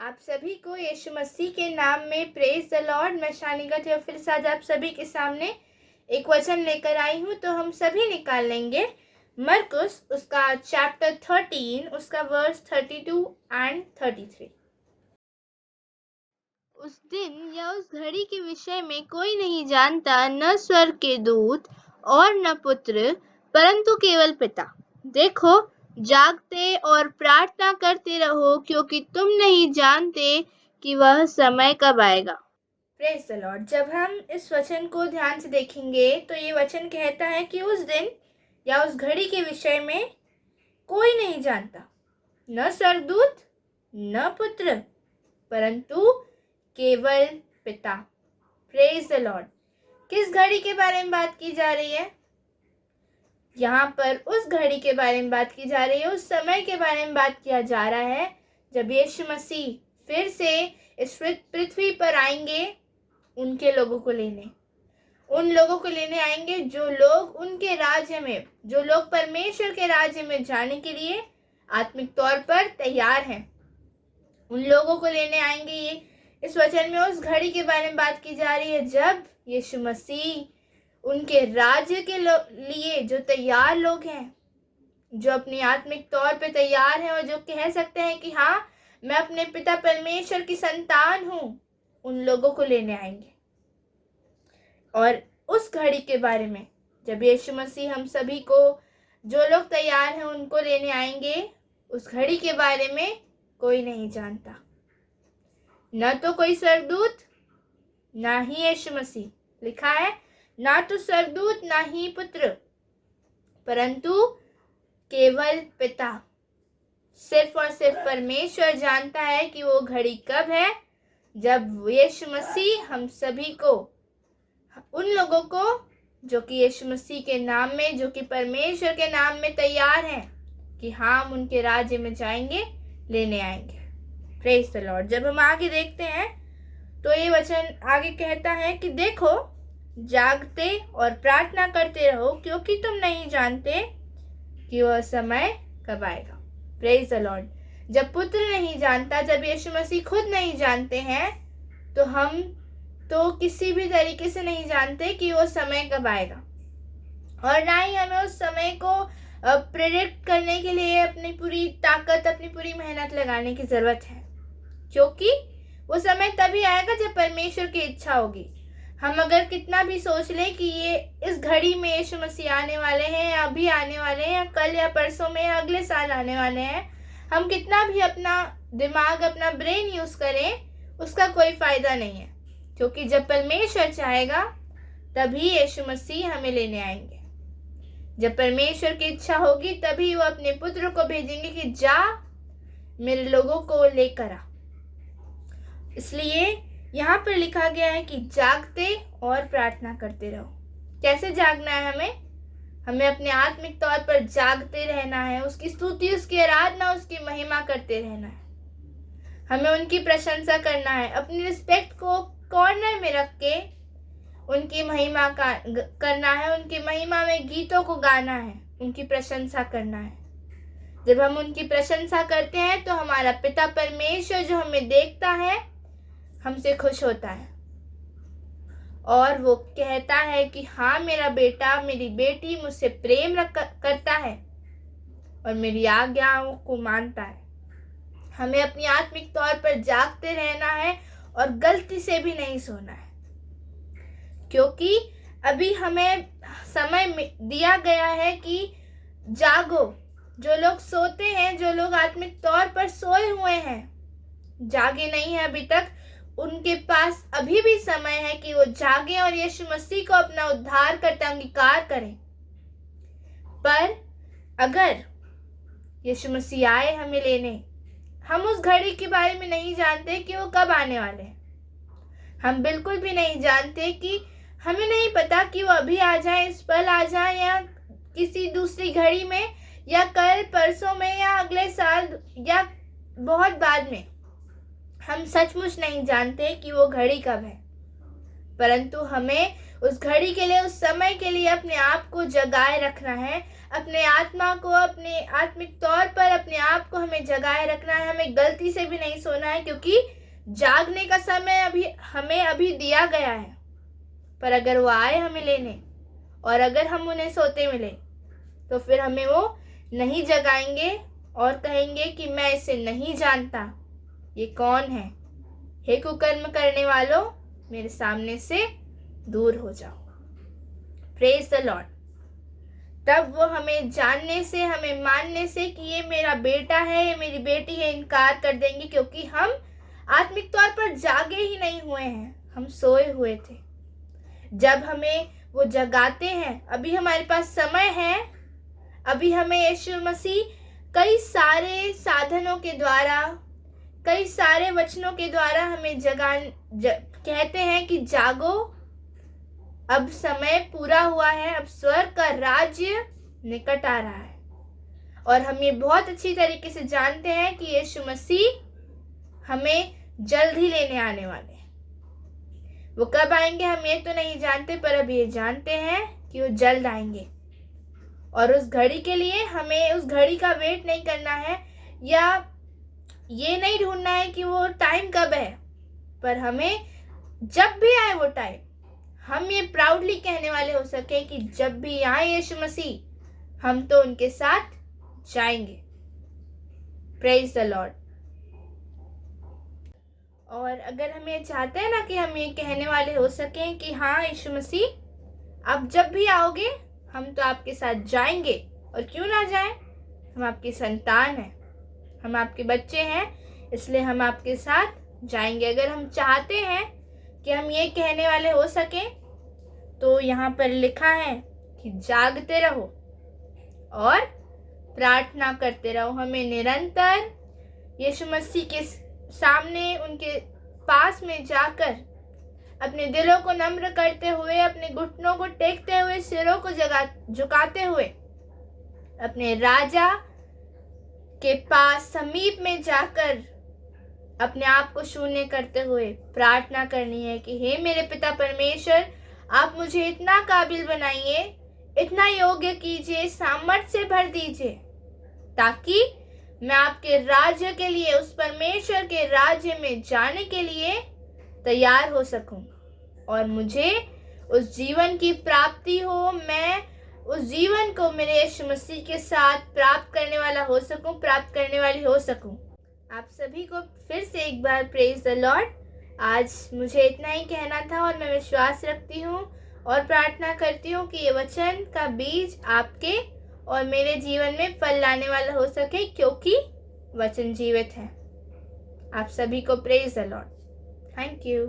आप सभी को यीशु मसीह के नाम में प्रेज द लॉर्ड। मैं शानिका थियोफिलिस आज आप सभी के सामने एक वचन लेकर आई हूँ, तो हम सभी निकाल लेंगे मरकुस उसका चैप्टर 13 उसका वर्स 32 एंड 33। उस दिन या उस घड़ी के विषय में कोई नहीं जानता, न स्वर्ग के दूत और न पुत्र, परंतु केवल पिता। देखो, जागते और प्रार्थना करते रहो, क्योंकि तुम नहीं जानते कि वह समय कब आएगा। Praise the Lord. जब हम इस वचन को ध्यान से देखेंगे तो ये वचन कहता है कि उस दिन या उस घड़ी के विषय में कोई नहीं जानता, न स्वर्गदूत न पुत्र, परंतु केवल पिता। Praise the Lord. किस घड़ी के बारे में बात की जा रही है? यहाँ पर उस घड़ी के बारे में बात की जा रही है, उस समय के बारे में बात किया जा रहा है जब यीशु मसीह फिर से इस पृथ्वी पर आएंगे उनके लोगों को लेने। उन लोगों को लेने आएंगे जो लोग उनके राज्य में, जो लोग परमेश्वर के राज्य में जाने के लिए आत्मिक तौर पर तैयार हैं, उन लोगों को लेने आएंगे। ये इस वचन में उस घड़ी के बारे में बात की जा रही है जब यीशु मसीह उनके राज्य के लिए जो तैयार लोग हैं, जो अपनी आत्मिक तौर पे तैयार हैं और जो कह सकते हैं कि हाँ, मैं अपने पिता परमेश्वर की संतान हूँ, उन लोगों को लेने आएंगे। और उस घड़ी के बारे में जब यीशु मसीह हम सभी को, जो लोग तैयार हैं, उनको लेने आएंगे, उस घड़ी के बारे में कोई नहीं जानता, न तो कोई स्वर्गदूत ना ही यीशु मसीह। लिखा है ना तो स्वर्गदूत ना ही पुत्र, परंतु केवल पिता। सिर्फ और सिर्फ परमेश्वर जानता है कि वो घड़ी कब है जब यीशु मसीह हम सभी को, उन लोगों को जो कि यीशु मसीह के नाम में, जो कि परमेश्वर के नाम में तैयार हैं कि हाँ, हम उनके राज्य में जाएंगे, लेने आएंगे। Praise the Lord. जब हम आगे देखते हैं तो ये वचन आगे कहता है कि देखो, जागते और प्रार्थना करते रहो, क्योंकि तुम नहीं जानते कि वह समय कब आएगा। Praise the Lord. जब पुत्र नहीं जानता, जब यीशु मसीह खुद नहीं जानते हैं, तो हम तो किसी भी तरीके से नहीं जानते कि वो समय कब आएगा। और ना ही हमें उस समय को प्रेडिक्ट करने के लिए अपनी पूरी ताकत, अपनी पूरी मेहनत लगाने की जरूरत है, क्योंकि वो समय तभी आएगा जब परमेश्वर की इच्छा होगी। हम अगर कितना भी सोच लें कि ये इस घड़ी में यीशु मसीह आने वाले हैं, या अभी आने वाले हैं, या कल या परसों में, या अगले साल आने वाले हैं, हम कितना भी अपना दिमाग, अपना ब्रेन यूज करें, उसका कोई फायदा नहीं है, क्योंकि जब परमेश्वर चाहेगा तभी यीशु मसीह हमें लेने आएंगे। जब परमेश्वर की इच्छा होगी तभी वो अपने पुत्र को भेजेंगे कि जा, मेरे लोगों को लेकर आ। इसलिए यहाँ पर लिखा गया है कि जागते और प्रार्थना करते रहो। कैसे जागना है? हमें अपने आत्मिक तौर पर जागते रहना है, उसकी स्तुति, उसकी आराधना, उसकी महिमा करते रहना है। हमें उनकी प्रशंसा करना है, अपनी रिस्पेक्ट को कॉर्नर में रख के उनकी महिमा करना है, उनकी महिमा में गीतों को गाना है, उनकी प्रशंसा करना है। जब हम उनकी प्रशंसा करते हैं तो हमारा पिता परमेश्वर जो हमें देखता है, हमसे खुश होता है और वो कहता है कि हाँ, मेरा बेटा, मेरी बेटी मुझसे प्रेम करता है और मेरी आज्ञाओं को मानता है। हमें अपनी आत्मिक तौर पर जागते रहना है और गलती से भी नहीं सोना है, क्योंकि अभी हमें समय दिया गया है कि जागो। जो लोग सोते हैं, जो लोग आत्मिक तौर पर सोए हुए हैं, जागे नहीं है अभी तक, उनके पास अभी भी समय है कि वो जागे और यीशु मसीह को अपना उद्धारकर्ता अंगीकार करें। पर अगर यीशु मसीह आए हमें लेने, हम उस घड़ी के बारे में नहीं जानते कि वो कब आने वाले हैं। हम बिल्कुल भी नहीं जानते, कि हमें नहीं पता कि वो अभी आ जाए, इस पल आ जाए, या किसी दूसरी घड़ी में, या कल परसों में, या अगले साल, या बहुत बाद में। हम सचमुच नहीं जानते कि वो घड़ी कब है, परंतु हमें उस घड़ी के लिए, उस समय के लिए अपने आप को जगाए रखना है, अपने आत्मा को, अपने आत्मिक तौर पर अपने आप को हमें जगाए रखना है। हमें गलती से भी नहीं सोना है, क्योंकि जागने का समय हमें अभी दिया गया है। पर अगर वो आए हमें लेने और अगर हम उन्हें सोते मिले तो फिर हमें वो नहीं जगाएंगे और कहेंगे कि मैं इसे नहीं जानता, ये कौन है। हे कुकर्म करने वालों, मेरे सामने से दूर हो जाओ। Praise the Lord. तब वो हमें जानने से, हमें मानने से कि ये मेरा बेटा है, ये मेरी बेटी है, इनकार कर देंगे, क्योंकि हम आत्मिक तौर पर जागे ही नहीं हुए हैं, हम सोए हुए थे। जब हमें वो जगाते हैं, अभी हमारे पास समय है, अभी हमें यीशु मसीह कई सारे साधनों के द्वारा, कई सारे वचनों के द्वारा हमें कहते हैं कि जागो, अब समय पूरा हुआ है, अब स्वर्ग का राज्य निकट आ रहा है। और हम ये बहुत अच्छी तरीके से जानते हैं कि यीशु मसीह हमें जल्द ही लेने आने वाले हैं। वो कब आएंगे हम ये तो नहीं जानते, पर अब ये जानते हैं कि वो जल्द आएंगे। और उस घड़ी के लिए हमें उस घड़ी का वेट नहीं करना है, या ये नहीं ढूंढना है कि वो टाइम कब है, पर हमें जब भी आए वो टाइम, हम ये प्राउडली कहने वाले हो सके कि जब भी आए यीशु मसीह, हम तो उनके साथ जाएंगे। Praise the Lord. और अगर हम ये चाहते हैं ना कि हम ये कहने वाले हो सकें कि हाँ यीशु मसीह आप जब भी आओगे हम तो आपके साथ जाएंगे, और क्यों ना जाएं, हम आपकी संतान हैं, हम आपके बच्चे हैं, इसलिए हम आपके साथ जाएंगे। अगर हम चाहते हैं कि हम ये कहने वाले हो सकें तो यहाँ पर लिखा है कि जागते रहो और प्रार्थना करते रहो। हमें निरंतर यीशु मसीह के सामने, उनके पास में जाकर अपने दिलों को नम्र करते हुए, अपने घुटनों को टेकते हुए, सिरों को झुकाते हुए अपने राजा के पास समीप में जाकर अपने आप को शून्य करते हुए प्रार्थना करनी है कि हे मेरे पिता परमेश्वर, आप मुझे इतना काबिल बनाइए, इतना योग्य कीजिए, सामर्थ्य से भर दीजिए, ताकि मैं आपके राज्य के लिए, उस परमेश्वर के राज्य में जाने के लिए तैयार हो सकूं, और मुझे उस जीवन की प्राप्ति हो, मैं उस जीवन को मेरे यीशु मसीह के साथ प्राप्त करने वाला हो सकूं, प्राप्त करने वाली हो सकूं। आप सभी को फिर से एक बार प्रेज द लॉर्ड। आज मुझे इतना ही कहना था, और मैं विश्वास रखती हूँ और प्रार्थना करती हूँ कि ये वचन का बीज आपके और मेरे जीवन में फल लाने वाला हो सके, क्योंकि वचन जीवित है। आप सभी को praise the Lord. Thank you.